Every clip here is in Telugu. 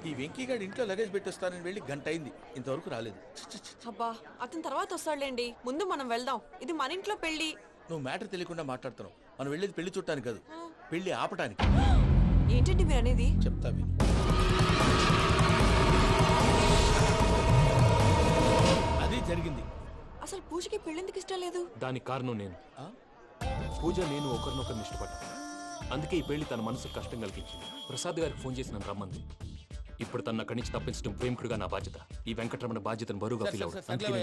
ఈ వెంకీగాడి ఇంట్లో లగేజ్ పెట్టొస్తానని వెళ్ళి గంట అయింది, ఇంతవరకు రాలేదు. అబ్బా అతని తర్వాత వస్తాడులేండి, ముందు మనం వెళ్దాం. ఇది మన ఇంట్లో పెళ్లి. నువ్వు మ్యాటర్ తెలియకుండా మాట్లాడుతున్నావు. మనం వెళ్ళేది పెళ్లి చుట్టానికి కాదు, పెళ్లి ఆపటానికి. ఏంటండి మీరు అనేది? చెప్తా విను. అది జరిగింది. అసలు పూజకి పెళ్ళెందుకు ఇష్టం లేదు? దానికి కారణం నేను. పూజ నేను ఒకరినొకరిని ఇష్టపడ్డా. అందుకే ఈ పెళ్లి తన మనసుకు కష్టం కలిగించింది. ప్రసాద్ గారికి ఫోన్ చేసి నన్ను రమ్మంది. ఇప్పుడు తన అక్కడి నుంచి తప్పించడం ప్రేమికుడుగా నా బాధ్యత. ఈ వెంకటరమణ బాధ్యతను బరువుగా ఫీల్ అవుతుంది.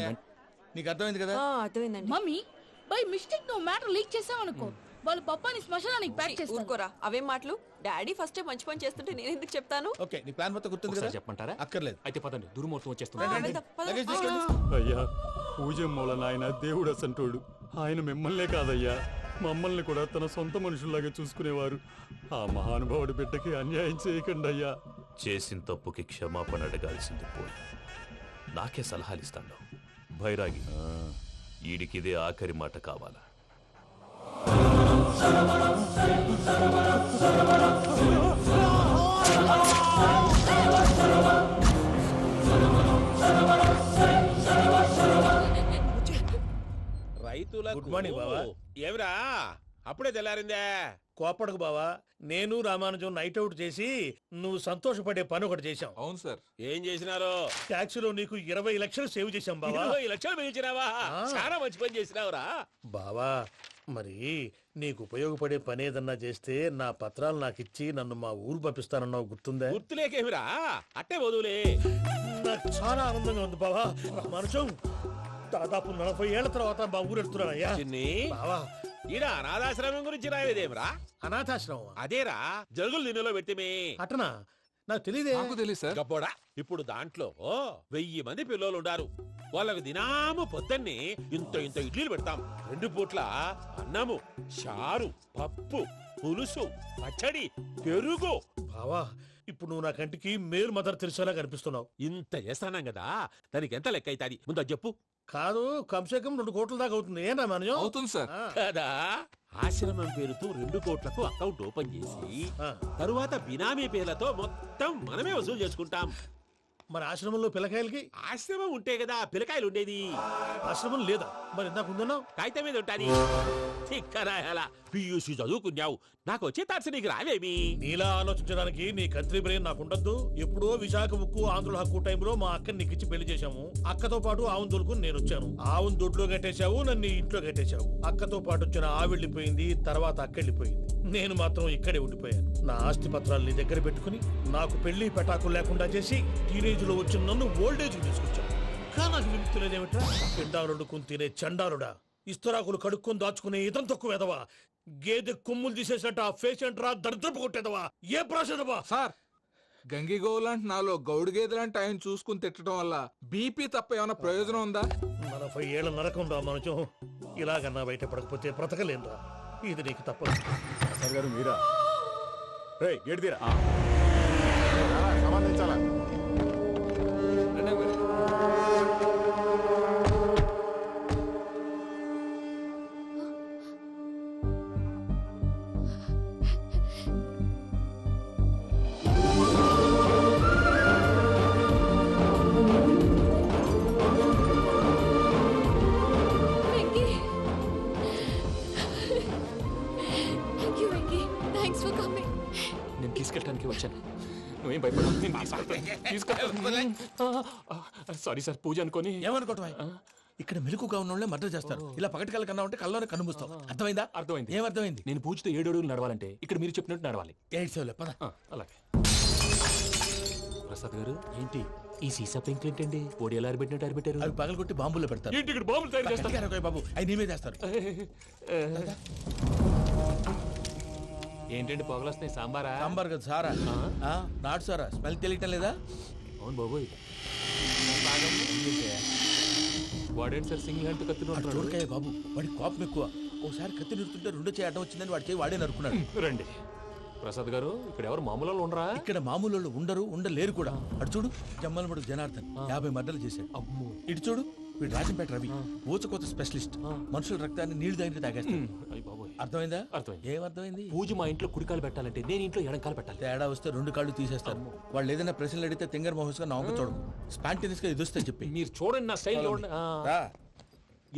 నీకు అర్థమైంది కదా? అర్థమైందండి. మమ్మీ బై మిస్టేక్ నువ్వు మ్యాటర్ లీక్ చేసావనుకో, వాళ్ళు పప్పాని శ్మశానానికి ప్యాక్ చేస్తారు. ఊరుకోరా, అవేం మాటలు? డాడీ ఫస్ట్ మంచి పని చేస్తుంటే నేను ఎందుకు చెప్తాను? ఓకే, నీ ప్లాన్ మొత్తం గుర్తుంది కదా? చెప్పమంటారా? అక్కర్లేదు. అయితే పదండి, దుర్ముహూర్తం వచ్చేస్తుంది. వెళ్దాం, పద. లగేజ్ తీసుకెళ్ళు. అయ్యా, పూజ మూలన ఆయన దేవుడు అసంటోడు. ఆయన మిమ్మల్నే కాదయ్యా, మమ్మల్ని కూడా తన సొంత మనుషుల్లాగా చూసుకునేవారు. ఆ మహానుభావుడి బిడ్డకి అన్యాయం చేయకండి అయ్యా. చేసిన తప్పుకి క్షమాపణ అడగాల్సింది పోయి నాకే సలహాలు ఇస్తాను. భైరాగి, ఈడికిదే ఆఖరి మాట కావాలా? రైతుల గుడ్ మార్నింగ్ బావా. ఏమిరా అప్పుడే తెల్లారిందే? కోపడకు బావా, నేను రామానుజం నైట్ అవుట్ చేసి నువ్వు సంతోషపడే పని ఒకటి చేశాం. అవును సార్. ఏం చేసినారు? ట్యాక్సీలో నీకు 20 లక్షలు సేవ్ చేశాం బావా. 20 లక్షలు మిగిల్చినావా? చాలా మంచి పని చేసినావురా బావా. మరి నీకు ఉపయోగపడే పని ఏదన్నా చేస్తే నా పత్రాలు నాకు ఇచ్చి నన్ను మా ఊరు పంపిస్తానన్నావు, గుర్తుందా? గుర్తులేకేమిరా, అట్టే వదులే. నాకు చాలా ఆనందంగా ఉంది బావా. రామానుజం, దాదాపు 40 ఏళ్ల తర్వాత మా ఊరు ఎడుతున్నానయ్యా. చిన్ని, బావా, ఈడ అనాథాశ్రమం గురించి రాయలేదేమిరా? అనాథాశ్రమం అదేరా, జరుగులు దీనిలో పెట్టిమే. అటనా? నాకు తెలియదే. నాకు తెలియదు సార్. గబ్బోడా, ఇప్పుడు దాంట్లో 1000 మంది పిల్లలు ఉండారు. వాళ్ళకు దినాము పొద్దున్నే ఇంత ఇంత ఇడ్లీలు పెడతాం. 2 పూట్ల అన్నము, చారు, పప్పు, పులుసు, పచ్చడి, పెరుగు. బావా, ఇప్పుడు నువ్వు నా కంటికి మేరు మదర్ తెలిసేలా కనిపిస్తున్నావు. ఇంత చేస్తానం కదా, దానికి ఎంత లెక్క అవుతుంది ముందు అది చెప్పు. కాదు, కంసే కం 2 కోట్ల దాకా అవుతుంది. ఏం రామానుజం? అవుతుంది సార్. కదా, ఆశ్రమం పేరుతో 2 కోట్లకు అకౌంట్ ఓపెన్ చేసి ఆ. తరువాత బినామీ పేర్లతో మొత్తం మనమే వసూలు చేసుకుంటాం. మరి ఆశ్రమంలో పిల్లకాయలకి? ఆశ్రమం ఉంటే కదా పిల్లకాయలు ఉండేది. ఆశ్రమం లేదా? మరి ఇందాక ఉందన్నావు. కాగితం మీద ఉంటాది. చిక్కరాయాల పియూసీ చదువుకున్నావు, నాకు వచ్చే తాట్స్ నీకు రావేమి? నీలా ఆలోచించడానికి నీ కత్రి బ్రెయిన్ నాకు ఉండద్దు. ఎప్పుడో విశాఖ ఉక్కు ఆంధ్రుల హక్కు టైంలో మా అక్కని నీకిచ్చి పెళ్లి చేశాము. అక్కతో పాటు ఆవును దొడుకుని నేను వచ్చాను. ఆవును దొడ్లో కట్టేశావు, నన్ను ఇంట్లో కట్టేశావు. అక్కతో పాటు వచ్చిన ఆవిళ్ళిపోయింది, తర్వాత అక్కెళ్ళిపోయింది. నేను మాత్రం ఇక్కడే ఉండిపోయాను. నా ఆస్తి పత్రాలు నీ దగ్గర పెట్టుకుని నాకు పెళ్లి పెటాకులు లేకుండా చేసి టీనేజ్ లో వచ్చిన నన్ను ఓల్డేజ్ తీసుకొచ్చాను. కానీ నాకు విముక్తి లేదేమిట్రా? పిండారుడుకుని తినే చండారుడా, ఇస్తరాకులు కడుక్కొని దాచుకునే ఇతం తక్కువ ఎదవా, గేదె కొమ్ములు తీసేసట ఆ పేషెంట్ రా దరిద్రపు కొట్టేదవా, ఏ ప్రాసెదవా? సార్, గంగిగోవు లాంటి నాలో గౌడు గేదె లాంటి ఆయన చూసుకుని తిట్టడం వల్ల బీపీ తప్ప ఏమైనా ప్రయోజనం ఉందా? 40 ఏళ్ల నరకం రా మనచం. ఇలాగన్నా బయటపడకపోతే బ్రతకలేనురా. ఇది నీకు తప్పదు. గారు మీరా? గేట్ తీరా. సంబంధించాలా? నేను తీసుకెళ్ళడానికి వచ్చాను, నువ్వేం భయపడవు. సారీ సార్, పూజ అనుకోని. ఏమనుకోవటం? ఇక్కడ మెలకుగా ఉన్న వాళ్ళే మర్డర్ చేస్తారు. ఇలా పగటి కళ్ళ కన్నా ఉంటే కళ్ళలోనే కనుమూస్తావు. అర్థమైందా? అర్థమైంది. ఏమర్థమైంది? నేను పూజతో 7 అడుగులు నడవాలంటే ఇక్కడ మీరు చెప్పినట్టు నడవాలి. 8 సేవలే పద. అలాగే. ప్రసాద్ గారు, ఏంటి ఈ సీసా పెంకులు ఏంటండి? పొడి ఎలా అరబెట్టినట్టు అరబెట్టారు? అవి పగలగొట్టి బాంబుల్లో పెడతారు. ఏంటి ఇక్కడ బాంబులు తయారు చేస్తారు? గట్టిగా బాబు, అవి నీ మీద వేస్తారు. ఏంటండి పొగలొస్తున్నాయి? సాంబారా? సాంబార్ కదా సారా. నాటు సారా. స్మెల్ తెలియటం లేదా? అవును బాబోయ్. వాడేంటి సార్ సింగిల్ హ్యాండ్ కత్తి చూడకాయ బాబు, వాడి కోపం ఎక్కువ. ఒకసారి కత్తి నిరుతుంటే 2 చేయి అడ్డం వచ్చిందని వాడి చేయి వాడే నరుకున్నాడు. రండి ప్రసాద్ గారు, ఇక్కడ ఎవరు మామూలు వాళ్ళు ఉండరా? ఇక్కడ మామూలు ఉండరు, ఉండలేరు కూడా. అటు చూడు, జమ్మలమడు జనార్దన్ 50 మర్డర్లు చేశాడు. అమ్మో. ఇటు చూడు, వీడు రాజంపేట రవి, ఊచకోత స్పెషలిస్ట్. మనుషుల రక్తాన్ని నీళ్లు దగ్గర తాగేస్తాడు. అయ్య బాబోయ్. అర్థమైందా? అర్థమైంది. ఏమర్థమైంది? పూజ మా ఇంట్లో కుడికాలు పెట్టాలంటే నేను ఇంట్లో ఎడంకాలు పెట్టాలి. తేడా వస్తే 2 కాళ్ళు తీసేస్తారు. వాళ్ళు ఏదైనా ప్రశ్నలు అడిగితే తింగర్ మహోస్ గా నవ్వు చూడకు. స్పాంటినియస్ గా ఎదుస్తా చెప్పి. మీరు చూడండి, నా స్టైల్ చూడండి. రా.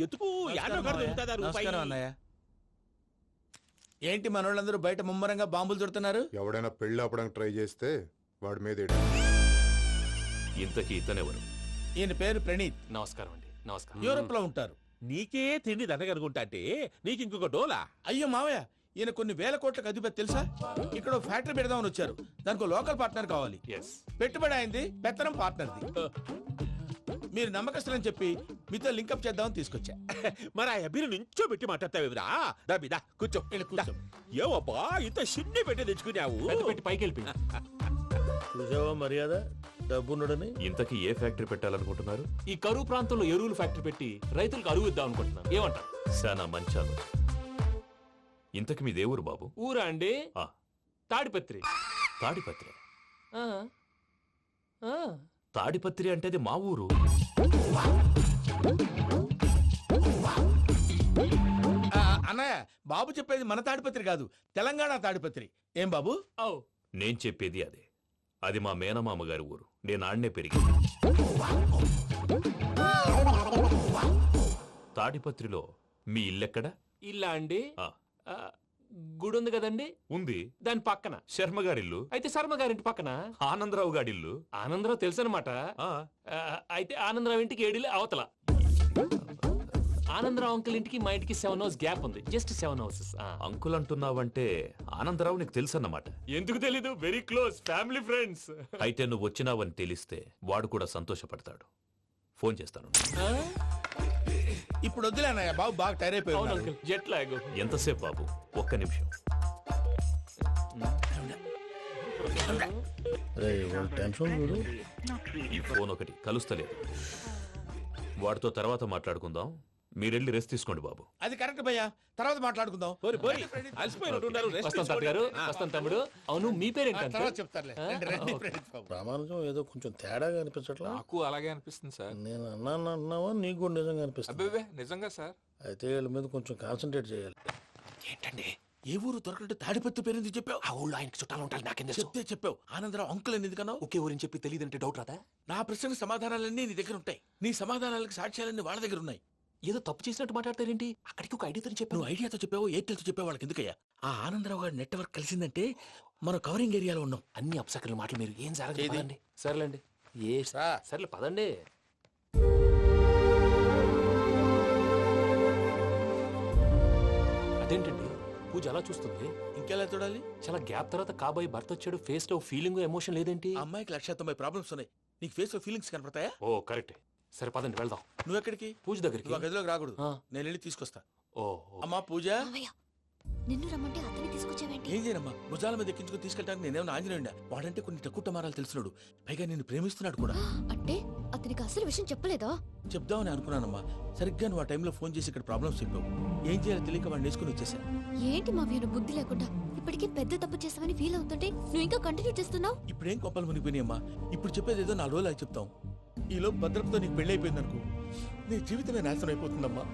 ఎతుకు యాడో కాడ దొరుకుతుందా రూపాయి? నమస్కారం అన్నయ్య. ఏంటి మనోళ్ళందరూ బయట ముమ్మరంగా బాంబులు దొరుకుతున్నారు? ఎవడైనా పెళ్లి ఆపడానికి ట్రై చేస్తే వాడి మీద ఇంతకీ ఇతనెవరు? ఈయన పేరు ప్రణీత్. నమస్కారం అండి. నమస్కారం. యూరోప్ లో ఉంటారు. నీకే తిండి దండగనుకుంటా అంటే నీకు ఇంకొక డోలా? అయ్యో మావయ్య, ఈయన కొన్ని వేల కోట్లకు అధిపతి తెలుసా? ఇక్కడ ఓ ఫ్యాక్టరీ పెడదామని వచ్చారు. దానికి లోకల్ పార్ట్నర్ కావాలి. ఎస్. పెట్టుబడి అయింది, పెత్తనం పార్ట్నర్ది. మీరు నమ్మకస్తులని చెప్పి మీతో లింకప్ చేద్దామని తీసుకొచ్చా. మరి ఆ అబ్బిని నుంచో పెట్టి మాట్లాడతావురా? దాబిదా కూర్చో. కూర్చో. ఏవబ్బా ఇంత సిన్ని పెట్టి తెచ్చుకున్నావు? పెద్ద పెట్టి పైకి వెళ్ళిపోయి. చూసావా మర్యాద డబ్బున్నడని? ఇంతకీ ఏ ఫ్యాక్టరీ పెట్టాలనుకుంటున్నారు? ఈ కరువు ప్రాంతంలో ఎరువులు ఫ్యాక్టరీ పెట్టి రైతులకు అరువు ఇద్దాం అనుకుంటున్నాను. ఏమంటారు? శానా మంచాలు. ఇంతకి మీ దేవురు బాబు? ఊరా అండి? ఆ. తాడిపత్రి. తాడిపత్రి. ఆ. ఆ. తాడిపత్రి అంటే అది మా ఊరు. అన్నయ్య, బాబు చెప్పేది మన తాడిపత్రి కాదు, తెలంగాణ తాడిపత్రి. ఏం బాబు? నేను చెప్పేది అదే. అది మా మేనమామ గారి ఊరు. నేను ఆడనే పెరిగింది. తాడిపత్రిలో మీ ఇల్లెక్కడ? ఇల్లా అండి? గుడి ఉంది కదండి? ఉంది. దాని పక్కన శర్మ గారిల్లు. అయితే శర్మ గారింటి పక్కన ఆనందరావు గారిల్లు. ఆనందరావు తెలుసు అనమాట. అయితే ఆనందరావు ఇంటికి 7 అవతల. ఆనందరావు అంకుల్ ఇంటికి మా ఇంటికి 7 hours గ్యాప్ ఉంది. Just 7 hours. అంకుల్ అంటున్నావంటే ఆనందరావు నీకు తెలుసు అన్నమాట. ఎందుకు తెలీదు? Very close family friends. అయితే నువ్వు వచ్చినావని తెలిస్తే వాడు కూడా సంతోషపడతాడు. ఫోన్ చేస్తాను. ఇప్పుడు వద్దులే అన్నయ్య, బాబు బాగా టైర్ అవును అయిపోయి. Uncle, jet lag. ఎంతసేపు బాబు? ఒక్క నిమిషం. టెన్షన్ చూడు. ఈ ఫోన్ ఒకటి కలుస్తలేదు. వాడితో తర్వాత మాట్లాడుకుందాం. మీరెళ్ళి రెస్ట్ తీసుకోండి బాబు. అది కరెక్ట్ భయ్యా, తర్వాత మాట్లాడుకుందాం. అలసిపోయినట్టున్నారు. రెస్ట్ వస్తాం తాత గారు, వస్తాం తమ్ముడు. అవును, మీ పేరేంటి తర్వాత అంకుల్? చెప్తారులే. రండి, రండి, ప్రణీత్ బాబు. ప్రామాణికం ఏదో కొంచెం తేడాగా అనిపించట్లా? నాకు అలాగే అనిపిస్తుంది సార్. నేను అన్నావా నీకు కూడా నిజంగా అనిపిస్తుంది? అబ్బే నిజంగా సార్. అయితే వీళ్ళ మీద కొంచెం కాన్సన్ట్రేట్ చేయాలి. ఏంటండి? ఏ ఊరు దొరకట్టు తాడిపత్రి పేరు ఎందుకు చెప్పావు? ఆ ఊళ్ళో ఆయనకి చుట్టాలు ఉంటారు. నాకేం తెలుసు? చెప్తే చెప్పావు. ఆనందరావు అంకుల్ అని ఎందుకన్నావు? ఒకే ఊరిని చెప్పి తెలియదంటే డౌట్ రాదా? నా ప్రశ్నకు సమాధానాలన్నీ నీ దగ్గర ఉంటాయి. నీ సమాధానాలకు సాక్ష్యాలన్నీ వాళ్ళ దగ్గర ఉన్నాయి. ఏదో తప్పు చేసినట్టు మాట్లాడతారేంటి? అక్కడికి ఒక ఐడియాతో చెప్పాను. నువ్వు ఐడియాతో చెప్పావు, ఎయిర్టెల్తో చెప్పావు, వాళ్ళకి ఎందుకయ్యా? ఆ ఆనందరావు గారి నెట్వర్క్ కలిసిందంటే మనం కవరింగ్ ఏరియాలో ఉన్నాం. అన్ని అప్సకల మాటలు మీరు ఏం ఏది? జరగదండి. సర్లేండి. సర్లే పదండి. అదేంటండి పూజ అలా చూస్తుంది? ఇంకెలా చూడాలి? చాలా గ్యాప్ తర్వాత కాబోయే భర్త వచ్చాడు. ఫేస్ లో ఫీలింగ్ ఎమోషన్ లేదేంటి? ఆ అమ్మాయికి 190 ప్రాబ్లమ్స్ ఉన్నాయి. నీకు ఫేస్ లో ఫీలింగ్స్ కనపడతాయా? ఓ కరెక్ట్. సరే పదండి వెళ్దాం. నువ్వు ఎక్కడికి? పూజ దగ్గరికి. నువ్వు ఆ గదిలోకి రాకూడదు. ఆ. నేను వెళ్ళి తీసుకొస్తా. ఓ అమ్మా పూజ. నిన్ను రమ్మంటే అతన్ని తీసుకొచ్చావేంటి? ఏం చేయనమ్మా, భుజాల మీద ఎక్కించుకుని తీసుకెళ్ళడానికి నేనేమన్నా ఆంజనేయుడా? వాడంటే కొన్ని తక్కువ టమారాలు తెలిసినాడు. పైగా నిన్ను ప్రేమిస్తున్నాడు కూడా. అంటే అతనికి అసలు విషయం చెప్పలేదా? చెప్దామని అనుకున్నానమ్మా. సరిగ్గా నువ్వు ఆ టైంలో ఫోన్ చేసి ఇక్కడ ప్రాబ్లమ్స్ చెప్పావు. ఏం చేయాలో తెలియక వాడిని వేసుకుని వచ్చేసా. ఏంటి మా వీరు బుద్ధి లేకుండా ఇప్పటికే పెద్ద తప్పు చేసావని ఫీల్ అవుతుంటే నువ్వు ఇంకా కంటిన్యూ చేస్తున్నావు? ఇప్పుడేం కొప్పలు మునిగిపోయినాయమ్మా. ఇప్పుడు చెప్పేది ఏదో 4 రోజులు చెప్తాం. ఈలో భద్రతతో నీకు పెళ్లి అయిపోయింది అనుకో, నీ జీవితమే నాశనం అయిపోతుందమ్మా.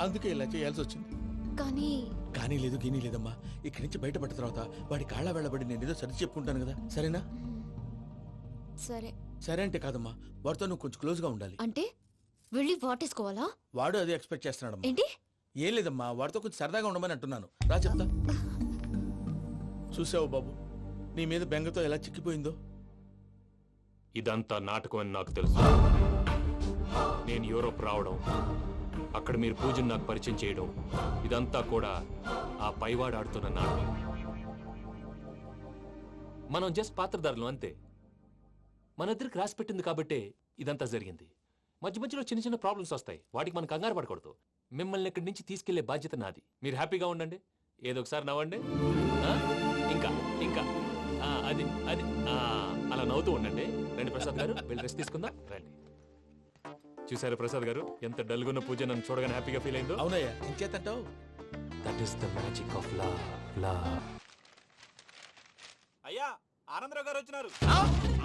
అందుకే ఇలా చేయాల్సి వచ్చింది. కానీ లేదు గీనీ లేదమ్మా. ఇక్కడి నుంచి బయటపడ్డ తర్వాత వాడి కాళ్ళ వెళ్ళబడి నేను ఏదో సరి చెప్పుకుంటాను కదా, సరేనా? సరే. సరే అంటే కాదమ్మా, వాడితో నువ్వు కొంచెం క్లోజ్ గా ఉండాలి. అంటే వెళ్ళి వాటేసుకోవాలా? వాడు అదే ఎక్స్పెక్ట్ చేస్తున్నాడమ్మా. ఏంటి? ఏం లేదమ్మా, వాడితో కొంచెం సరదాగా ఉండమని అంటున్నాను. రా చెప్తా. చూసావు బాబు, నీ మీద బెంగతో ఎలా చిక్కిపోయిందో. ఇదంతా నాటకం అని నాకు తెలుసు. నేను యూరోప్ రావడం, అక్కడ మీరు పూజను నాకు పరిచయం చేయడం, ఇదంతా కూడా ఆ పైవాడు ఆడుతున్న నాటకం. మనం జస్ట్ పాత్రధారులు అంతే. మన ఇద్దరికి రాసి పెట్టింది కాబట్టే ఇదంతా జరిగింది. మధ్య మధ్యలో చిన్న చిన్న ప్రాబ్లమ్స్ వస్తాయి. వాటికి మనం కంగారు పడకూడదు. మిమ్మల్ని ఇక్కడి నుంచి తీసుకెళ్లే బాధ్యత నాది. మీరు హ్యాపీగా ఉండండి. ఏదో ఒకసారి నవ్వండి. ఇంకా ఇంకా అది అది అలా నవ్వుతూ ఉండండి. రండి ప్రసాద్ గారు, వెళ్ళి రెస్ట్ తీసుకుందాం. రండి. చూసారు ప్రసాద్ గారు, ఎంత డల్గున్న పూజ నన్ను చూడగానే హ్యాపీగా ఫీల్ అయిందో. అవునయ్యా, ఇంకేతంటావు? That is the magic of love. అయ్యా ఆనందరావు గారు వచ్చినారు.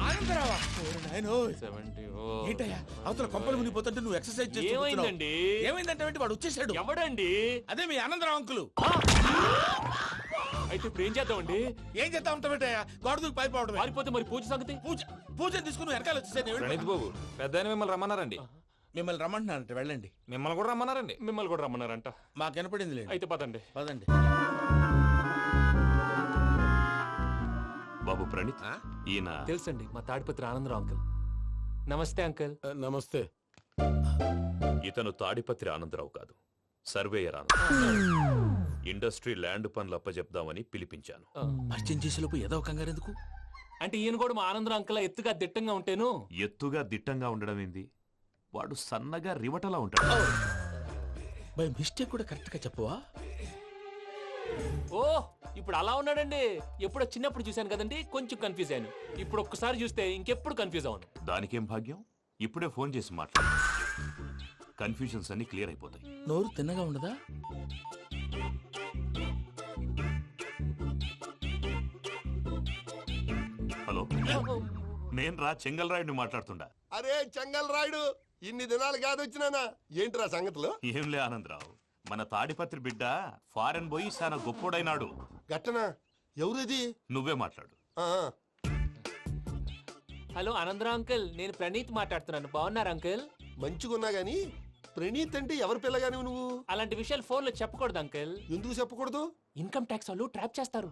ఆనందరావా? ఏంటయ్యా అవతల కొంపలు మునిగిపోతుంటే నువ్వు ఎక్సర్సైజ్ చేస్తున్నావు. ఏమైందండి? ఏమైందంటే వాడు వచ్చేసాడు. ఎవడండి? అదే మీ ఆనందరావు అంకులు. అయితే ఇప్పుడు ఏం చేద్దామండి? ఏం చేస్తా ఉంటావేటయ్యా? గోడ దూకి పైపోవడమే. పారిపోతే మరి పూజ సంగతి? పూజ తీసుకుని వెనకాల వచ్చేసాను. ప్రణీత్ బాబు పెద్ద మిమ్మల్ని రమ్మన్నారండి. మిమ్మల్ని రమ్మంటున్నారంట, వెళ్ళండి. మిమ్మల్ని కూడా రమ్మన్నారండి. మిమ్మల్ని కూడా రమ్మన్నారంట. మాకు వినపడింది లేదు. అయితే పదండి. పదండి. బాబు ప్రణీత్, ఈయన తెలుసండి, మా తాడిపత్రి ఆనందరావు అంకుల్. నమస్తే అంకుల్. నమస్తే. ఇతను తాడిపత్రి ఆనందరావు కాదు, సర్వేయర్ ఆనందరావు. ఇండస్ట్రీ ల్యాండ్ పనులు అప్పచెప్దామని పిలిపించాను. పరిచయం చేసేలోపు ఏదో కంగారు ఎందుకు? అంటే ఈయన కూడా మా ఆనందరావు అంకుల్ ఎత్తుగా దిట్టంగా ఉంటేను. ఎత్తుగా దిట్టంగా ఉండడం ఏంది? వాడు సన్నగా రివటలా ఉంటాడు. బై మిస్టేక్ కూడా కరెక్ట్ గా చెప్పవా? ఓ ఇప్పుడు అలా ఉన్నాడండి. ఎప్పుడో చిన్నప్పుడు చూశాను కదండి, కొంచెం కన్ఫ్యూజ్ అయ్యాను. ఇప్పుడు ఒక్కసారి చూస్తే ఇంకెప్పుడు కన్ఫ్యూజ్ అవ్వను. దానికేం భాగ్యం, ఇప్పుడే ఫోన్ చేసి మాట్లాడు. కన్ఫ్యూజన్స్ అన్ని క్లియర్ అయిపోతాయి. నోరు తిన్నగా ఉండదా? హలో, నేను రా చెంగల్ రాయుడిని మాట్లాడుతుండా. అరే చెంగల్ రాయుడు, ఇన్ని దినాలు కాదు వచ్చినానా? ఏంట్రా సంగతులు? ఏంలే ఆనందరావు, మన తాడిపత్రి బిడ్డ ఫారెన్ పోయి చాలా గొప్పోడైనాడు. గట్టనా? ఎవరిది? నువ్వే మాట్లాడు. హలో ఆనందరావు అంకుల్, నేను ప్రణీత్ మాట్లాడుతున్నాను. బాగున్నారు అంకుల్? మంచిగున్నా గాని ప్రణీత్ అంటే ఎవరి పిల్లగాని నువ్వు? అలాంటి విషయాలు ఫోన్ లో చెప్పకూడదు అంకుల్. ఎందుకు చెప్పకూడదు? ఇన్కమ్ ట్యాక్స్ వాళ్ళు ట్రాప్ చేస్తారు.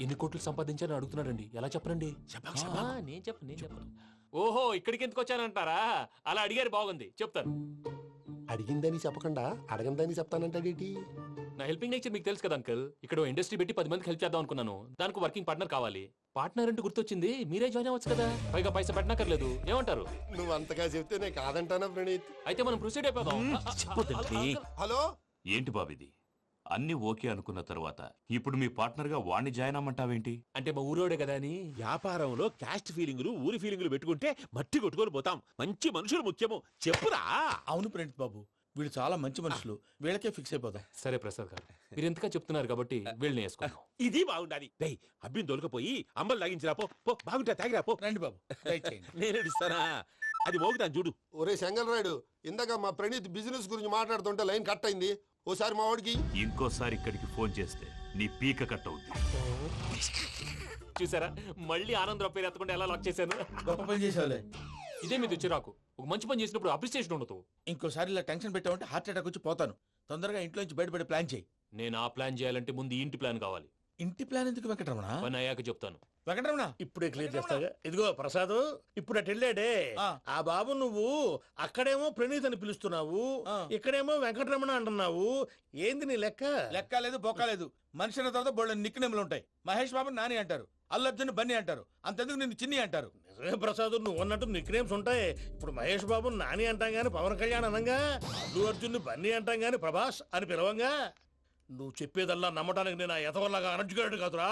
ఎన్ని కోట్లు సంపాదించాలని అడుగుతున్నాడండి. ఎలా చెప్పరండి? నేను చెప్పను. ఓహో, ఇక్కడికి ఎందుకు వచ్చానంటారా? అలా అడిగారు, బాగుంది, చెప్తాను. అడిగిందని చెప్పకుండా అడగందని చెప్తానంటాడేటి? నా హెల్పింగ్ నేచర్ మీకు తెలుసు కదా అంకుల్. ఇక్కడ ఇండస్ట్రీ పెట్టి 10 మందికి హెల్ప్ చేద్దాం అనుకున్నాను. దానికి వర్కింగ్ పార్ట్నర్ కావాలి. పార్ట్నర్ అంటే గుర్తొచ్చింది, మీరే జాయిన్ అవ్వచ్చు కదా. పైగా పైసా పెట్టనక్కర్లేదు. ఏమంటారు? నువ్వు అంతగా చెప్తే నేను కాదంటానా ప్రణీత్? అయితే మనం ప్రొసీడ్ అయిపోదాం. హలో, ఏంటి బాబిది? అన్ని ఓకే అనుకున్న తర్వాత ఇప్పుడు మీ పార్ట్నర్ గా వాణ్ణి జాయిన్ అమ్మంటావేంటి? అంటే మా ఊరోడే కదా అని. వ్యాపారంలో క్యాస్ట్ ఫీలింగులు, ఊరి ఫీలింగులు పెట్టుకుంటే మట్టి కొట్టుకొని పోతాం. మంచి మనుషులు ముఖ్యము. చెప్పురా. అవును ప్రణీత్ బాబు, వీళ్ళు చాలా మంచి మనుషులు. వీళ్ళకే ఫిక్స్ అయిపోదాం. సరే ప్రసాద్ గారు, మీరు ఎంతగా చెప్తున్నారు కాబట్టి వీళ్ళని వేసుకుందాం. ఇది బాగుండాలి. డై అబ్బిని దొలకపోయి అంబలు తాగించిరా పో. బాగుంటా, తాగిరా పో. రండి బాబు, నేను ఇస్తానా? అది మోగుతాను చూడు. ఒరే చెంగల్ రాయుడు, ఇందాక మా ప్రణీత్ బిజినెస్ గురించి మాట్లాడుతుంటే లైన్ కట్ అయింది. ఓసారి మా వాడికి ఇంకోసారి ఇక్కడికి ఫోన్ చేస్తే నీ పీక కట్ అవుద్ది. చూసారా, మళ్ళీ ఆనందరావు పేరు ఎత్తకుండా ఎలా లాక్ చేశాను. గొప్ప పని చేసేవాళ్ళే. ఇదే మీ చిరాకు. ఒక మంచి పని చేసినప్పుడు అప్రిసియేషన్ ఉండదు. ఇంకోసారి ఇలా టెన్షన్ పెట్టామంటే హార్ట్ అటాక్ వచ్చి పోతాను. తొందరగా ఇంట్లో నుంచి బయటపడే ప్లాన్ చేయి. నేను ఆ ప్లాన్ చేయాలంటే ముందు ఇంటి ప్లాన్ కావాలి. ఇంటి ప్లాన్ ఎందుకు వెంకటరమణ? పని అయ్యాక చెప్తాను. వెంకటరమణ ఇప్పుడే క్లియర్ చేస్తాగా. ఇదిగో ప్రసాద్, ఇప్పుడు అటు వెళ్ళాడే ఆ బాబు, నువ్వు అక్కడేమో ప్రణీత్ అని పిలుస్తున్నావు, ఇక్కడేమో వెంకటరమణ అంటున్నావు. ఏంది నీ లెక్క? లెక్క లేదు, బొక్క లేదు. మనిషి అన్న తర్వాత బోళ్ళ నిక్నెములు ఉంటాయి. మహేష్ బాబు నాని అంటారు, అల్లు అర్జున్ బన్నీ అంటారు, అంతెందుకు నిన్ను చిన్ని అంటారు. నిజమే ప్రసాద్, నువ్వు అన్నట్టు నిక్నేమ్స్ ఉంటాయి. ఇప్పుడు మహేష్ బాబు నాని అంటాం గాని పవన్ కళ్యాణ్ అనంగా, అల్లు అర్జున్ బన్నీ అంటాం గాని ప్రభాస్ అని పిలవంగా. నువ్వు చెప్పేదల్లా నమ్మటానికి నేను ఎతవల్లాగా అనర్జుకేటెడ్ కాదురా.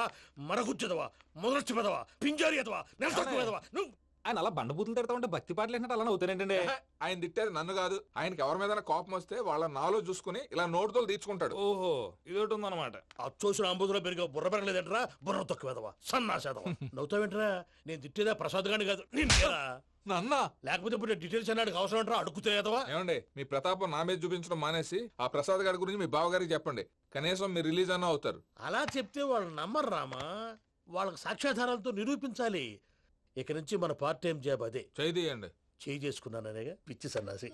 మరగుచ్చదవా, మొదలచ్చి పెదవా, పింజారి ఎదవా, నెలసొక్కుదవా. నువ్వు ఆయన అలా బండబూతులు తిడతా ఉంటే భక్తి పాటలు ఏంటంటే అలా అవుతానంటే. ఆయన తిట్టేది నన్ను కాదు. ఆయనకి ఎవరి మీద కోపం వస్తే వాళ్ళ నాలో చూసుకుని ఇలా నోటుతో తీర్చుకుంటాడు. ఓహో, ఇదొకటి ఉందన్నమాట. అచ్చోసిన అంబుధులో పెరిగే బుర్ర పెరగలేదంటరా, బుర్ర తొక్కువేదవా, సన్నాసేదవా. నవ్వుతావేంట్రా? నేను తిట్టేదా ప్రసాద్ గాని కాదు, నిన్నేరా. నన్నా? లేకపోతే ఇప్పుడు డీటెయిల్స్ అన్నాడు అవసరం అంటారా? అడుగుతాయేదవా? ఏమండి, మీ ప్రతాపం నా మీద చూపించడం మానేసి ఆ ప్రసాద్ గారి గురించి మీ బావగారికి చెప్పండి. కనీసం మీరు రిలీజ్ అన్న అవుతారు. అలా చెప్తే వాళ్ళు నమ్మరు రామా. వాళ్ళకి సాక్ష్యాధారాలతో నిరూపించాలి. ఇక నుంచి మన పార్ట్ టైం జాబ్ అదే. చేయండి. చేయి చేసుకున్నాననేగా పిచ్చి సన్నాసి.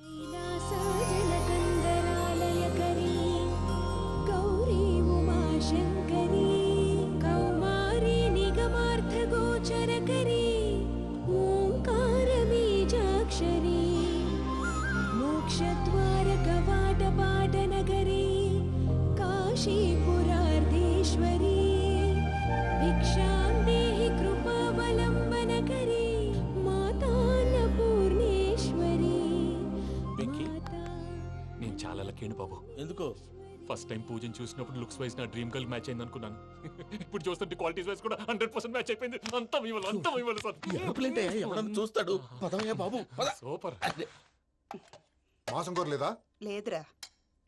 గౌరీ ఉమాశంకరీ కౌమారీ నిగమార్థగోచరకరీ ఓంకార బీజాక్షరీ మోక్షద్వార కవాట పాటనగరీ కాశీపురార్ధేశ్వరీ భిక్షాం దేహి కృపావలంబనకరీ మాతాన్నపూర్ణేశ్వరీ. నేను చాలా లక్కీ బాబు. ఎందుకో? ఫస్ట్ టైం పూజను చూసినప్పుడు లుక్స్ వైజ్ నా డ్రీమ్ గర్ల్ మ్యాచ్ అయింది అనుకున్నాను. ఇప్పుడు చూస్తుంటే క్వాలిటీస్ వైజ్ కూడా 100% మ్యాచ్ అయిపోయింది. అంతా మీ వల్ల సార్. ఎవడన్నా చూస్తాడు. పదవయ్యా బాబు, సూపర్. మాసం కోరలేదా? లేదురా,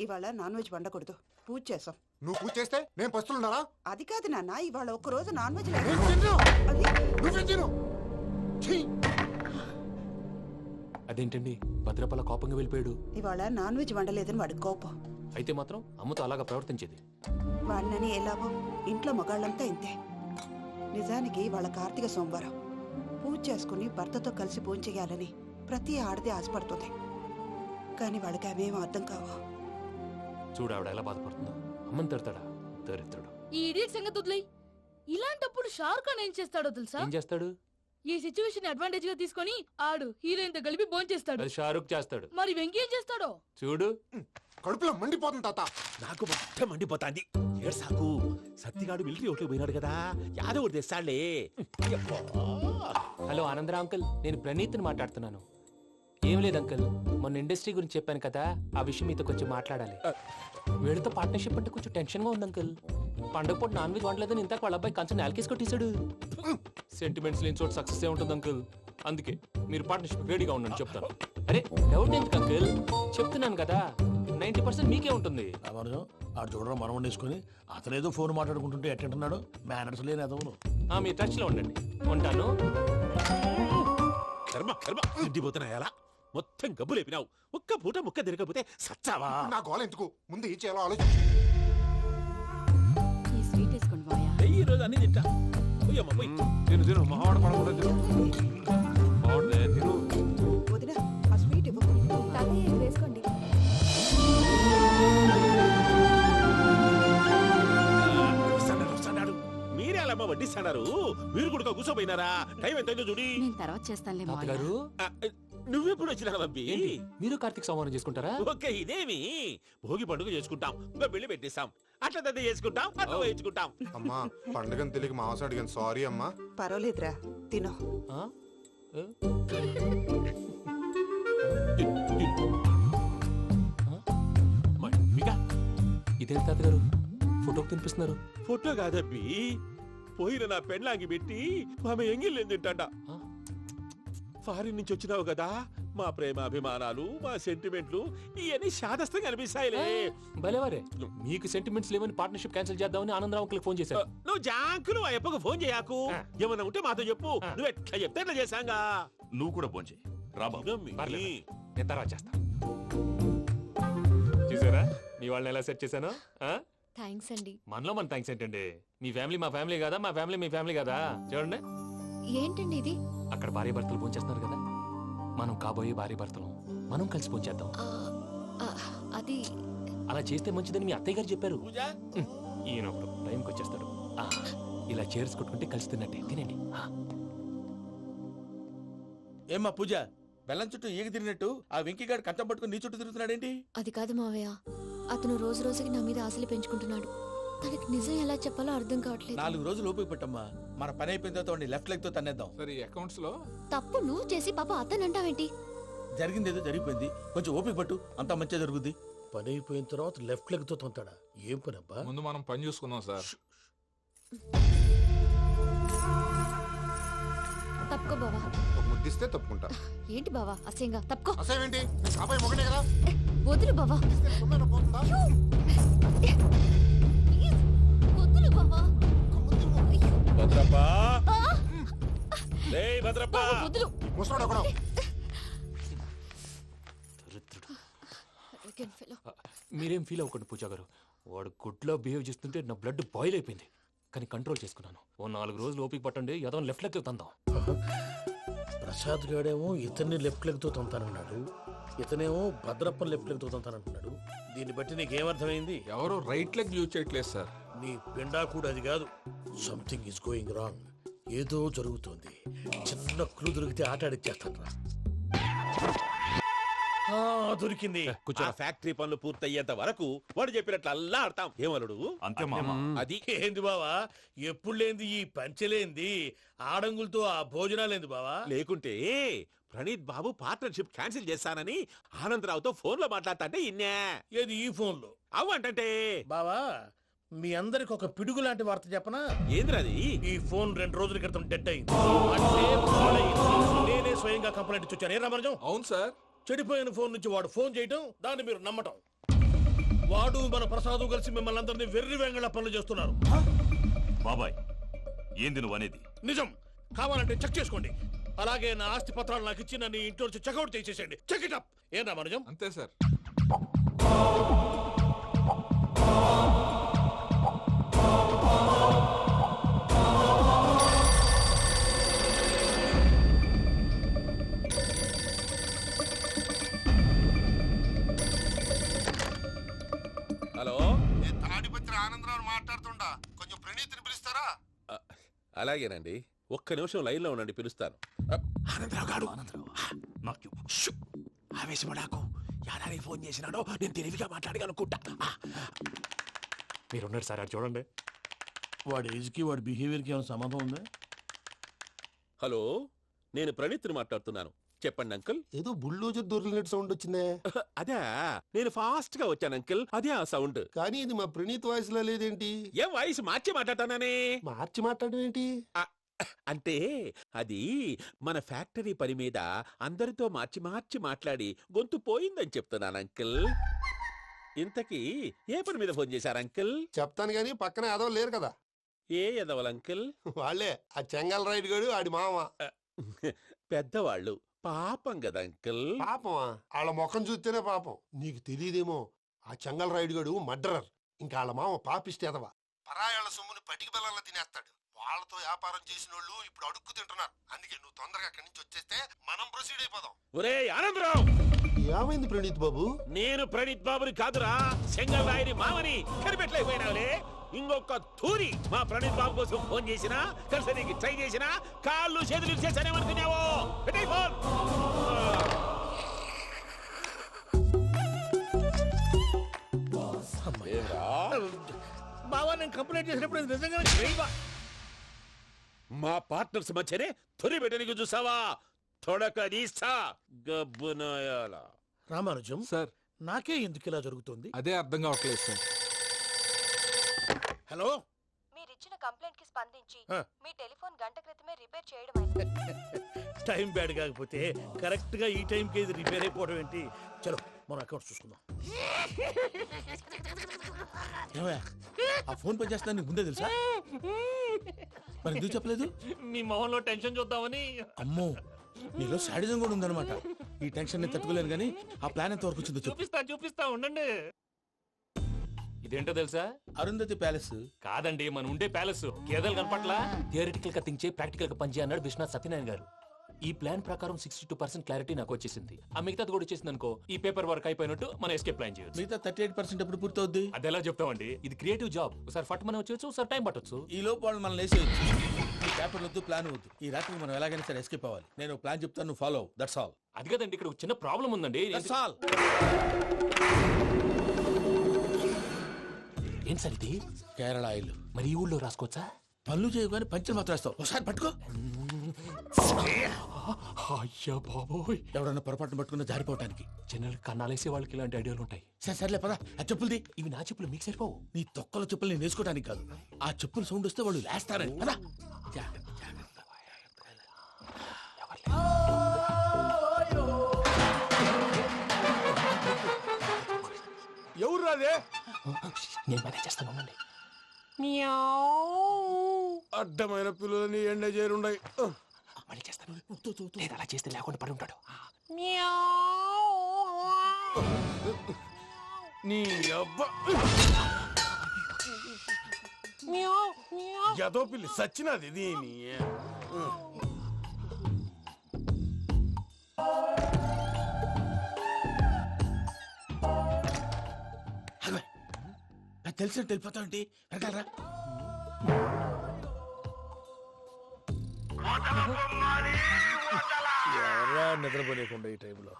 ఇవాళ నాన్ వెజ్ వండకూడదు. పూజ చేసాం. నువ్వు పూజ చేస్తే నేను పస్తులున్నారా? అది కాదు నాన్న, ఇవాళ ఒక్క రోజు నాన్ వెజ్ అదేంటండి భద్రపల కోపంగా వెళ్ళిపోయాడు? ఇవాళ నాన్ వెజ్ వండలేదని వాడి కోపం. అయితే మాత్రం అమ్మతో అలాగా ప్రవర్తించేది. వాడినని ఎలాగో ఇంట్లో మగాళ్ళంతా ఇంతే. నిజానికి వాళ్ళ కార్తీక సోమవారం పూజ చేసుకుని భర్తతో కలిసి పూజ చేయాలని ప్రతి ఆడది ఆశపడుతుంది. కానీ వాళ్ళకి అవేమో అర్థం కావు. చూడు ఆవిడ ఎలా బాధపడుతుందో. అమ్మని తిడతాడా? దరిద్రుడు. ఈ ఇడియట్ సంగతి వదిలేయ్. ఇలాంటప్పుడు షారుఖ్ ఖాన్ ఏం చేస్తాడో తెలుసా? ఏం చేస్తాడు? ఈ సిచ్యువేషన్ అడ్వాంటేజ్ గా తీసుకొని ఆడు హీరోయిన్ తో కలిపి బోన్ చేస్తాడు. అది షారుఖ్ చేస్తాడు. మరి వెంకీ ఏం చేస్తాడో చూడు. కడుపులో మండిపోతుంది తాత. నాకు మొత్తం మండిపోతాంది. ఏడు సాకు సత్తిగాడు మిలిటరీ ఓట్లు పోయినాడు కదా, యాదవ్ ఒకటి తెస్తాడులే. హలో ఆనందరా అంకుల్, నేను ప్రణీత్ని మాట్లాడుతున్నాను. ఏం లేదు అంకుల్, మొన్న ఇండస్ట్రీ గురించి చెప్పాను కదా, ఆ విషయం మీతో కొంచెం మాట్లాడాలి. వీళ్ళతో పార్ట్నర్షిప్ అంటే కొంచెం టెన్షన్ గా ఉంది అంకుల్. పండగ పూట నాన్ వెజ్ వండలేదని ఇంతకు వాళ్ళ అబ్బాయి కంచెం నేలకేసి కొట్టేశాడు. సెంటిమెంట్స్ లేని చోట సక్సెస్ ఏ ఉంటుంది అంకుల్. అందుకే మీరు పార్ట్నర్షిప్ రెడీగా ఉండండి చెప్తాను. అరే డౌట్ ఎందుకు అంకుల్, చెప్తున్నాను కదా 90% మీకే ఉంటుంది. ఆడు చూడడం మనం వండేసుకుని అతనేదో ఫోన్ మాట్లాడుకుంటుంటే ఎట్టంటున్నాడు. మేనర్స్ లేని అదవును. మీ టచ్ లో ఉండండి. ఉంటాను. కర్మ కర్మ తిండిపోతున్నాయా? మొత్తం గబ్బు లేపినావు. ఒక్క పూట ముక్క తిరగకపోతే సచ్చావా? నా గోల ఎందుకు, ముందు ఈ చేయాలో ఆలోచించు. ఈ స్వీట్ వేసుకోండి బాయా. ఈ రోజు అన్ని తింటా. పోయమ్మ పోయి. తిను తిను, మహావాడ పడకుండా తిను. బాగుండే తిను. వదిన ఆ స్వీట్ ఇవ్వకు. తాతయ్య ఇది వేసుకోండి. మీరే అలా వడ్డిస్తాడారు. మీరు కూడా కూర్చోపోయినారా? టైం ఎంతైందో చూడి. నేను తర్వాత చేస్తానులే మావయ్య. తాతగారు నువ్వెప్పుడు వచ్చినా బంబి? మీరు కార్తీక సంహారం చేసుకుంటారా? ఓకే, ఇదేమి భోగి పండుగ చేసుకుంటాం, ఇంకా బిల్లు పెట్టిస్తాం, అట్లా దద్ద చేసుకుంటాం, అట్లా వేయించుకుంటాం. అమ్మా పండుగని తెలియక మాంసం అడిగాను, సారీ అమ్మా. పర్వాలేదురా, తినో. ఇదేం తాతగారు ఫోటోకి తినిపిస్తున్నారు? ఫోటో కాదబ్బి, పోయిన నా పెళ్ళాంగి పెట్టి ఆమె ఎంగిల్ తింటాడ. ఫారిన్ నుంచి వచ్చినావు కదా, మా ప్రేమ అభిమానాలు, మా సెంటిమెంట్లు ఇవన్నీ శాదస్తంగా అనిపిస్తాయిలే. భలేవారే, మీకు సెంటిమెంట్స్ లేవని పార్ట్నర్షిప్ క్యాన్సిల్ చేద్దామని ఆనందరావు అంకుల్ ఫోన్ చేశారు. నువ్వు జాంకులు ఆ అప్పకు ఫోన్ చేయకు. ఏమన్నా ఉంటే మాతో చెప్పు. నువ్వు ఎట్లా చెప్తే ఎట్లా చేశాంగా. నువ్వు కూడా ఫోన్ చేయి. నేను తర్వాత చేస్తా. చూసారా మీ వాళ్ళని ఎలా సెట్ చేశాను? థ్యాంక్స్ అండి. మనలో మన థ్యాంక్స్ ఏంటండి? మీ ఫ్యామిలీ మా ఫ్యామిలీ కదా, మా ఫ్యామిలీ మీ ఫ్యామిలీ కదా. చూడండి ఏంటండి ఇది? అక్కడ భార్య భర్తలు ఫోన్ చేస్తున్నారు కదా, మనం కాబోయే భార్య భర్తలు మనం కలిసి ఫోన్ చేద్దాం. అది అలా చేస్తే మంచిదని మీ అత్తయ్య గారు చెప్పారు. ఈయన ఒకడు టైంకి వచ్చేస్తాడు. ఇలా చేర్స్ కొట్టుకుంటే కలిసి తిన్నట్టే. తినండి. ఏమ్మా పూజ, బెల్లం చుట్టూ ఈగ తిరిగినట్టు ఆ వెంకీగాడు కంచం పట్టుకుని నీ చుట్టూ తిరుగుతున్నాడేంటి? అది కాదు మావయ్య, అతను రోజు రోజుకి నా మీద ఆశలు పెంచుకుంటున్నాడు. తనకి నిజం ఎలా చెప్పాలో అర్థం కావట్లేదు. 4 రోజులు ఓపిక పట్టమ్మా, మన పని అయిపోయిన తర్వాత లెఫ్ట్ లెగ్ తో తన్నేద్దాం. సరే అకౌంట్స్ లో తప్పు నువ్వు చేసి పాప అతను అంటావేంటి? జరిగింది ఏదో జరిగిపోయింది, కొంచెం ఓపిక పట్టు, అంతా మంచిగా జరుగుద్ది. పని అయిపోయిన తర్వాత లెఫ్ట్ లెగ్ తో తొంతాడా? ఏం పని అబ్బా? ముందు మనం పని చూసుకుందాం సార్. తప్పుకో బావా. ఒక ముద్దిస్తే తప్పుకుంటా. ఏంటి బావా అసహ్యంగా? తప్పుకో. అసేమేంటి, అబ్బాయి మొగనే కదా. వదులు బావా. వదులు బావా. భద్రప్పా, భద్రప్పా, వదులు. ముసలోడా కూడా. మీరేం ఫీల్ అవ్వకండి పూజా గారు. వాడు గుడ్లో బిహేవ్ చేస్తుంటే నా బ్లడ్ బాయిల్ అయిపోయింది. కానీ కంట్రోల్ చేసుకున్నాను. ఓ 4 రోజులు ఓపిక పట్టండి, ఏదో లెఫ్ట్ లెగ్ తందాం. ప్రసాద్ గాడేమో ఇతన్ని లెఫ్ట్ లెగ్ తో తొంతానన్నాడు, ఇతనేమో భద్రప్పని లెఫ్ట్ లెగ్ తో తొంతానంటున్నాడు. దీన్ని బట్టి నీకేమర్థమైంది? ఎవరు రైట్ లెగ్ యూజ్ చేయట్లేదు సార్. నీ పిండా కూడా అది కాదు. Something is going wrong. ఏదో జరుగుతోంది. చిన్న క్లూ దొరికితే ఆట ఆడిచ్చేస్తాను రా. దొరికింది. ఆ ఫ్యాక్టరీ పనులు పూర్తయ్యేంత వరకు వాడు చెప్పినట్లు అల్లా ఆడతాం. ఏమలుడు అంతే మామ. అది ఏంది బావా, ఎప్పుడు లేంది ఈ పంచలేంది, ఆడంగులతో ఆ భోజనాలేంది బావా? లేకుంటే ప్రణీత్ బాబు పార్ట్నర్షిప్ క్యాన్సిల్ చేస్తానని ఆనందరావుతో ఫోన్ లో మాట్లాడతాంటే ఇన్నే. ఏది ఈ ఫోన్ లో? అవు అంటే బావా, మీ అందరికి ఒక పిడుగు లాంటి వార్త చెప్పనా? ఏంద్రది? ఈ ఫోన్ 2 రోజుల క్రితం డెడ్ అయింది. అంటే పాడైంది. నేనే స్వయంగా కంప్లైంట్ ఇచ్చి వచ్చాను. ఏ రామరాజం? అవును సార్. చెడిపోయిన ఫోన్ నుంచి వాడు ఫోన్ చేయటం, దాన్ని మీరు నమ్మటం. వాడు మన ప్రసాదు కలిసి మిమ్మల్ని అందరినీ వెర్రి వెంగళ పనులు చేస్తున్నారు. బాబాయ్, ఏంది నువ్వు అనేది? నిజం. కావాలంటే చెక్ చేసుకోండి. అలాగే నా ఆస్తి పత్రాలు నాకు ఇచ్చి నన్ను ఇంట్లో నుంచి చెక్అౌట్ చేసేసేయండి. Check it up. ఏం రామరాజం? అంతే సార్. అలాగేనండి, ఒక్క నిమిషం లైన్లో ఉండండి, పిలుస్తాను. ఆనందరావు గాడు ఆవేశపడాకు. యాదానికి ఫోన్ చేసినాడో నేను తెలివిగా మాట్లాడగలనుకుంటా. మీరున్నారు సార్, అది చూడండి. వాడి ఏజ్కి వాడి బిహేవియర్కి ఏమైనా సంబంధం ఉందా? హలో, నేను ప్రణీత్ని మాట్లాడుతున్నాను. చెప్పండి అంకుల్. ఏదో బుల్డోజర్ దొరికినట్టు సౌండ్ వచ్చిందే. అదే, నేను ఫాస్ట్ గా వచ్చాను అంకుల్, అదే ఆ సౌండ్. కానీ ఇది మా ప్రణీత్ వాయిస్ లో లేదేంటి? ఏం వాయిస్ మార్చి మాట్లాడతాననే? మార్చి మాట్లాడడం ఏంటి? అంటే అది మన ఫ్యాక్టరీ పని మీద అందరితో మార్చి మార్చి మాట్లాడి గొంతు పోయిందని చెప్తున్నాను అంకుల్. ఇంతకీ ఏ పని మీద ఫోన్ చేశారు అంకుల్? చెప్తాను గానీ పక్కన ఏదో లేరు కదా. ఏ ఎదవలు అంకుల్? వాళ్ళే ఆ చెంగల్ రైడ్ గడు ఆడి మామ. పెద్దవాళ్ళు, పాపం కదా అంకుల్. పాపమా? వాళ్ళ ముఖం చూస్తేనే పాపం. నీకు తెలియదేమో, ఆ చెంగల్ రైడ్ గడు మర్డరర్. ఇంకా వాళ్ళ మామ పాపిస్తేదవా. పరాయాళ్ళ సొమ్ముని పటికి బెల్లంలో తినేస్తాడు. వాళ్ళతో వ్యాపారం చేసిన వాళ్ళు ఇప్పుడు అడుక్కు తింటున్నారు. అందుకే నువ్వు తొందరగా అక్కడి నుంచి వచ్చేస్తే మనం ప్రొసీడ్ అయిపోదాం. ఒరే ఆనందరావు! ఏమైంది ప్రణీత్ బాబు? నేను ప్రణీత్ బాబుని కాదురా, చెంగల్ రాయని మామని. కనిపెట్టలేకపోయినావులే. ఇంకొక తూరి మా ప్రణీత్ బాబు కోసం ఫోన్ చేసినా, కలిసి నీకు ట్రై చేసినా, కాళ్ళు చేతులు చేశానేమనుకున్నావో. పెట్టే ఫోన్. బావా, నేను కంప్లైంట్ చేసినప్పుడు ఇది నిజంగా మా పార్ట్నర్స్ మధ్యనే తొలి పెట్టడానికి చూసావా? తొడక నీస్తా గబ్బునాయాల. రామానుజం సార్, నాకే ఎందుకు ఇలా జరుగుతుంది? అదే అర్థం కావట్లేదు సార్. హలో, మీరిచ్చిన కంప్లైంట్ కి స్పందించి ఆ. మీ టెలిఫోన్ గంట క్రితమే రిపేర్ చేయడం టైం బ్యాడ్ కాకపోతే కరెక్ట్ గా ఈ టైంకి ఇది రిపేర్ అయిపోవడం ఏంటి? చలో మన అకౌంట్ చూసుకుందాం. ఏమయ్యా, ఆ ఫోన్ పని చేస్తా నీకు ముందే తెలుసా? మరి ఎందుకు చెప్పలేదు? మీ మొహంలో టెన్షన్ చూద్దామని. అమ్మో, నీలో శాడిజం కూడా ఉందన్నమాట. ఈ టెన్షన్ నేను తట్టుకోలేను కానీ ఆ ప్లాన్ ఎంత వరకు వచ్చిందో చెప్పు. చూపిస్తా ఉండండి. ఇదేంటో తెలుసా? అరుంధతి ప్యాలెస్ కాదండి, మన ఉండే ప్యాలెస్. గేదెలు కనపట్లా? థియరిటికల్ గా థింక్ చేయి, ప్రాక్టికల్ గా పనిచేయ అన్నాడు విశ్వనాథ్ సత్యనారాయణ గారు. ఈ ప్లాన్ ప్రకారం 62% క్లారిటీ నాకు వచ్చేసింది. ఆ మిగతాది కూడా వచ్చేసింది అనుకో, ఈ పేపర్ వర్క్ అయిపోయినట్టు మనం ఎస్కేప్ ప్లాన్ చేయొచ్చు. మిగతా 38% ఎప్పుడు పూర్తవుద్ది? అది ఎలా చెప్తామండి, ఇది క్రియేటివ్ జాబ్. ఒకసారి ఫట్ మనం వచ్చేయచ్చు, ఒకసారి టైం పట్టొచ్చు. ఈ లోపు వాళ్ళు మనం లేసేయచ్చు. ఈ పేపర్ వద్దు, ప్లాన్ వద్దు. ఈ రాత్రి మనం ఎలాగైనా సరే ఎస్కేప్ అవ్వాలి. నేను ప్లాన్ చెప్తాను, నువ్వు ఫాలో. That's all. అది కదండి, ఇక్కడ ఒక చిన్న ప్రాబ్లం ఉందండి. That's all. ఏం సార్ ఇది? కేరళ ఆయిల్. మరి ఈ ఊళ్ళో రాసుకోవచ్చా? పళ్ళు చేయవు కానీ పంచలు మాత్రం వేస్తావు. ఒకసారి పట్టుకో. అయ్యా బాబోయ్, ఎవడన్నా పొరపాటున పట్టుకున్న జారిపోవటానికి. జనరల్ కన్నాలేసే వాళ్ళకి ఇలాంటి ఐడియాలు ఉంటాయి. సర్లే పదా, ఆ చెప్పులది. ఇవి నా చెప్పులు, మీకు సరిపోవు. నీ తొక్కల చెప్పులు నేను వేసుకోవడానికి కాదు, ఆ చెప్పులు సౌండ్ వస్తే వాళ్ళు లేస్తారని. పదా. ఎవరు రాదే? నేను మేనేజ్ చేస్తాను, ఉండండి. అడ్డమైన పిల్లలని ఎండ చేరుండయి. మళ్ళీ చేస్తాను. లేదు, అలా చేస్తే లేకుండా పడి ఉంటాడు. నీ అబ్బా ఎదో పిల్లి సచ్చినది దీని. తెలిసినట్టు వెళ్ళిపోతావు ఏంటి? వెనకాలరా. ఎవరా నిద్రపోలేకుండా ఈ టైంలో?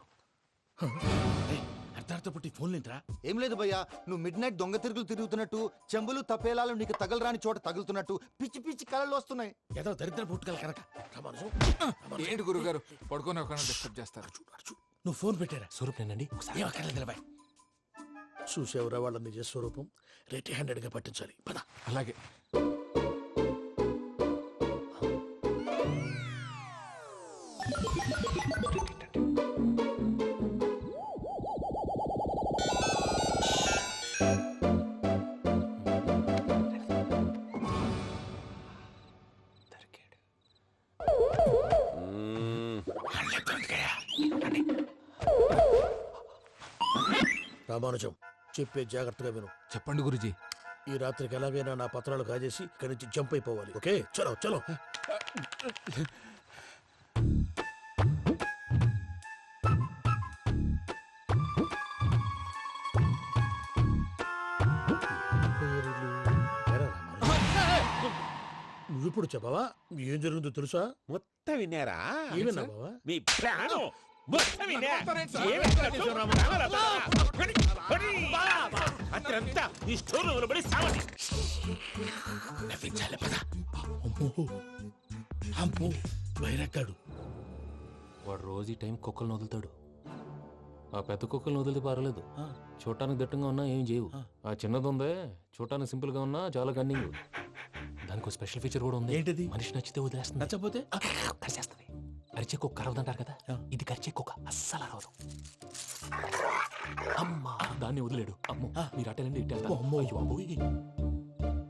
అర్ధార్థ పుట్టి ఫోన్ లేంట్రా? ఏం లేదు భయ్యా, నువ్వు మిడ్ నైట్ దొంగ తిరుగులు తిరుగుతున్నట్టు, చెంబులు తపేలాలు నీకు తగలరాని చోట తగులుతున్నట్టు పిచ్చి పిచ్చి కళలు వస్తున్నాయి. ఏదో దరిద్ర పుట్టుకల కనుక. ఏంటి గురుగారు పడుకొని ఒక డిస్టర్బ్ చేస్తారు? నువ్వు ఫోన్ పెట్టారా? స్వరూప్ నేనండి. నిలబాయ్. చూసేవరా వాళ్ళ నిజ స్వరూపం. రెట్టి హ్యాండెడ్ గా పట్టించాలి. పద. అలాగే. రామానుజం, చెప్పే జాగ్రత్తగా విను. చెప్పండి గురుజీ. ఈ రాత్రికి ఎలాగైనా నా పత్రాలు కాజేసి ఇక్కడి నుంచి జంప్ అయిపోవాలి. ఓకే, చలో చలో. నువ్విప్పుడు చెప్పవా ఏం జరుగుతుందో తెలుసా? మొత్తం విన్నారా? ఏమన్నా బావా? మీ ప్రాణం మొత్తం విన్నా. అత్రంతా ఈ స్టోర్ రూమ్ లో పడి సావండి. నవ్వించాలి పద. అమ్మో అమ్మో బైరక్కాడు. వాడు రోజు ఈ టైం కుక్కలను వదులుతాడు. ఆ పెద్ద కుక్కలను వదిలితే పర్వాలేదు, చూడటానికి దట్టంగా ఉన్నా ఏం చేయవు. ఆ చిన్నది ఉందే చూడటానికి సింపుల్ గా ఉన్నా చాలా కన్నింగ్. దానికి స్పెషల్ ఫీచర్ కూడా ఉంది. ఏంటిది? మనిషి నచ్చితే వదిలేస్తుంది, నచ్చపోతే కరిచేస్తుంది. అరిచే కుక్క అరవదంటారు కదా, ఇది కరిచే కుక్క అస్సలు అరవదు. అమ్మా దాన్ని వదిలేడు. అమ్మో మీరు అటెండి ఇటు వెళ్తారు. అమ్మో